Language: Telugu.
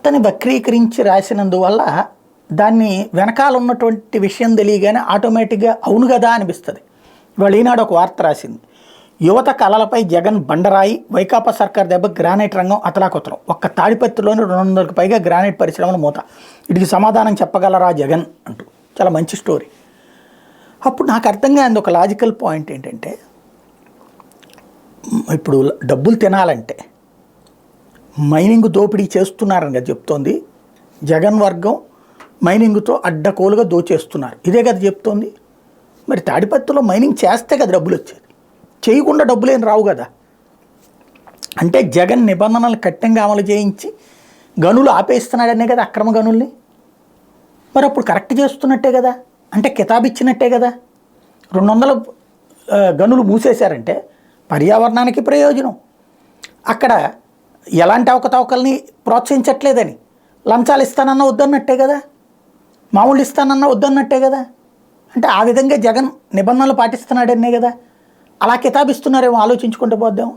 వార్తని వక్రీకరించి రాసినందువల్ల దాన్ని వెనకాల ఉన్నటువంటి విషయం తెలియగానే ఆటోమేటిక్గా అవును కదా అనిపిస్తుంది. వాళ్ళు ఈనాడు ఒక వార్త రాసింది, యువత కళలపై జగన్ బండరాయి, వైకాపా సర్కార్ దెబ్బ గ్రానైట్ రంగం అతలాకుతలం, ఒక్క తాడిపత్రిలోని 200కు పైగా గ్రానైట్ పరిశ్రమల మూత, వీటికి సమాధానం చెప్పగలరా జగన్ అంటూ. చాలా మంచి స్టోరీ. అప్పుడు నాకు అర్థం కాని ఒక లాజికల్ పాయింట్ ఏంటంటే, ఇప్పుడు డబ్బులు తినాలంటే మైనింగ్ దోపిడీ చేస్తున్నారని కదా చెప్తోంది. జగన్ వర్గం మైనింగ్తో అడ్డకోలుగా దోచేస్తున్నారు, ఇదే కదా చెప్తోంది. మరి తాడిపత్రిలో మైనింగ్ చేస్తే కదా డబ్బులు వచ్చేది, చేయకుండా డబ్బులు ఏం రావు కదా. అంటే జగన్ నిబంధనలు కఠినంగా అమలు చేయించి గనులు ఆపేస్తున్నాడనే కదా అక్రమ గనుల్ని. మరి అప్పుడు కరెక్ట్ చేస్తున్నట్టే కదా, అంటే కితాబిచ్చినట్టే కదా. 200 గనులు మూసేశారంటే పర్యావరణానికి ప్రయోజనం, అక్కడ ఎలాంటి అవకతవకల్ని ప్రోత్సహించట్లేదని, లంచాలు ఇస్తానన్నా వద్దన్నట్టే కదా, మామూలు ఇస్తానన్నా వద్దన్నట్టే కదా. అంటే ఆ విధంగా జగన్ నిబంధనలు పాటిస్తున్నాడనే కదా. అలా కితాబిస్తున్నారేమో, ఆలోచించుకుంటూ పోద్దాం.